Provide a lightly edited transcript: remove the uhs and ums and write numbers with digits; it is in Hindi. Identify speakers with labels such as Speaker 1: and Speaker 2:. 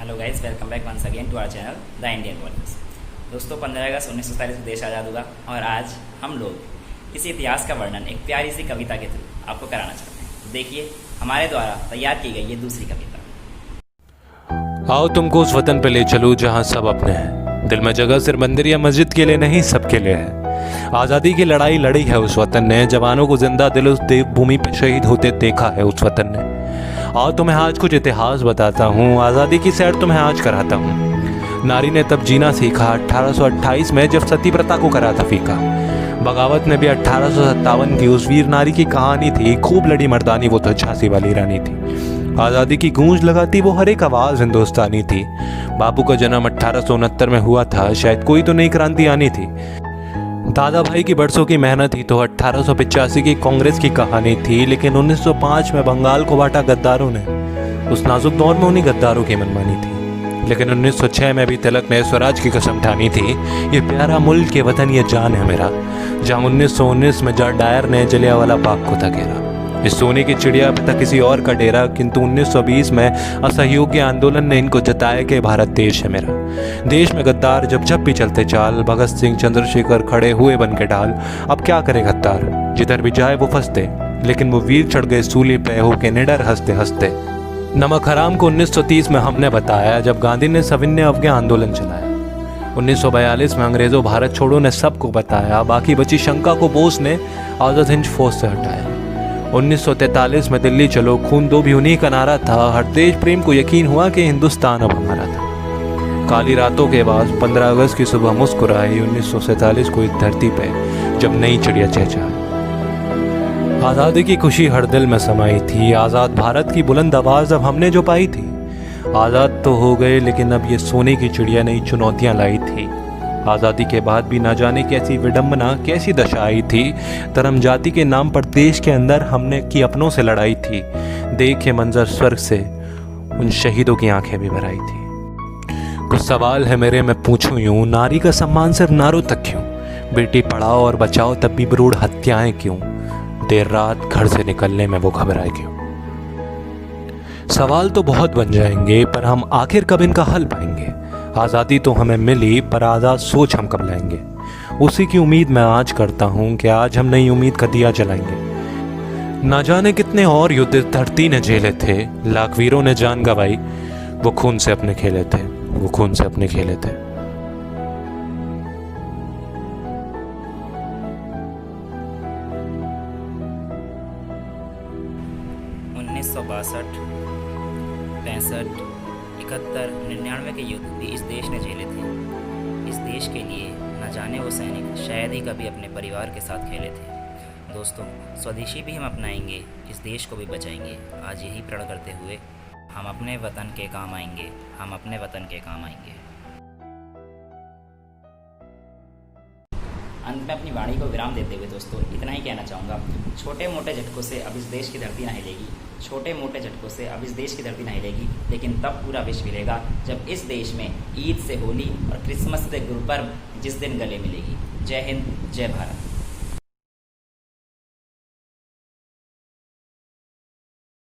Speaker 1: Hello guys, welcome back once again to our channel the Indian warriors. दोस्तों 15 अगस्त 1947 को देश आज़ाद हुआ और आज हम लोग इसी इतिहास का वर्णन एक प्यारी सी कविता के थ्रू आपको कराना चाहते हैं। तो देखिए हमारे द्वारा तैयार की गई ये दूसरी कविता।
Speaker 2: आओ तुमको उस वतन पे ले चलूं जहां सब अपने हैं। दिल में जगह सिर्फ मंदिर या मस्जिद के लिए नहीं, सबके लिए है। आज़ादी की लड़ाई लड़ी है उस वतन ने, जवानों को जिंदा दिल उस देवभूमि पे शहीद होते देखा है उस वतन ने। आओ तुम्हें आज कुछ इतिहास बताता हूँ, आज़ादी की सैर तुम्हें आज कराता हूँ। नारी ने तब जीना सीखा 1828 में, जब सती प्रथा को करा था फीका। बगावत में भी 1857 की उस वीर नारी की कहानी थी। खूब लड़ी मर्दानी, वो तो झांसी वाली रानी थी। आज़ादी की गूंज लगाती वो हर एक आवाज़ हिंदुस्तानी थी। बापू का जन्म 1869 में हुआ था, शायद कोई तो नई क्रांति आनी थी। दादा भाई की बरसों की मेहनत ही तो 1885 की कांग्रेस की कहानी थी, लेकिन 1905 में बंगाल को बांटा गद्दारों ने। उस नाजुक दौर में उन्हीं गद्दारों की मनमानी थी, लेकिन 1906 में भी तिलक ने स्वराज की कसम ठानी थी। ये प्यारा मुल्क के वतन ये जान है मेरा, जहाँ 1919 में जॉर्ज डायर ने जलियांवाला बाग को था घेरा। इस सोने की चिड़िया पे था किसी और का डेरा, किंतु 1920 में असहयोगी आंदोलन ने इनको जताया कि भारत देश है मेरा। देश में गद्दार जब भी चलते चाल, भगत सिंह चंद्रशेखर खड़े हुए बन के ढाल। अब क्या करे गद्दार, जिधर भी जाए वो फंसते, लेकिन वो वीर चढ़ गए सूली पे होके निडर हंसते हंसते। नमक हराम को 1930 में हमने बताया, जब गांधी ने सविनय अवज्ञा आंदोलन चलाया। 1942 में अंग्रेजों भारत छोड़ो ने सबको बताया, बाकी बची शंका को बोस ने आजाद हिंद फौज से हटाया। 1943 में दिल्ली चलो खून दो भी उन्हीं का नारा था। हर देश प्रेम को यकीन हुआ कि हिंदुस्तान अब हमारा था। काली रातों के बाद 15 अगस्त की सुबह मुस्कुराई 1947 को इस धरती पे, जब नई चिड़िया चहचहाई। आज़ादी की खुशी हर दिल में समाई थी। आज़ाद भारत की बुलंद आवाज़ अब हमने जो पाई थी। आज़ाद तो हो गए, लेकिन अब ये सोने की चिड़िया नई चुनौतियाँ लाई थी। आज़ादी के बाद भी ना जाने कैसी विडंबना, कैसी दशा आई थी। धर्म जाति के नाम पर देश के अंदर हमने की अपनों से लड़ाई थी। देखे मंजर स्वर्ग से उन शहीदों की आंखें भी भर आई थी। कुछ सवाल है मेरे, मैं पूछूं यूं, नारी का सम्मान सिर्फ नारों तक क्यों? बेटी पढ़ाओ और बचाओ तब भी भ्रूण हत्याएं क्यों? देर रात घर से निकलने में वो घबराए क्यों? सवाल तो बहुत बन जाएंगे, पर हम आखिर कब इनका हल पाएंगे? आज़ादी तो हमें मिली, पर आज़ाद सोच हम कब लाएंगे? उसी की उम्मीद मैं आज करता हूँ कि आज हम नई उम्मीद का दिया जलाएंगे। ना जाने कितने और युद्ध धरती ने झेले थे, लाख वीरों ने जान गंवाई, वो खून से अपने खेले थे, वो खून से अपने खेले थे।
Speaker 1: 1962, 65, 71, 99 के युद्ध भी इस देश ने झेले थे। इस देश के लिए न जाने वो सैनिक शायद ही कभी अपने परिवार के साथ खेले थे। दोस्तों, स्वदेशी भी हम अपनाएंगे, इस देश को भी बचाएंगे। आज यही प्रण करते हुए हम अपने वतन के काम आएंगे, हम अपने वतन के काम आएंगे। अंत में अपनी वाणी को विराम देते हुए दोस्तों इतना ही कहना चाहूँगा, छोटे मोटे झटकों से अब इस देश की धरती ना हिलेगी, छोटे मोटे झटकों से अब इस देश की धरती ना हिलेगी, लेकिन तब पूरा विश्व हिलेगा जब इस देश में ईद से होली और क्रिसमस से गुरुपर्व जिस दिन गले मिलेगी। जय हिंद, जय भारत।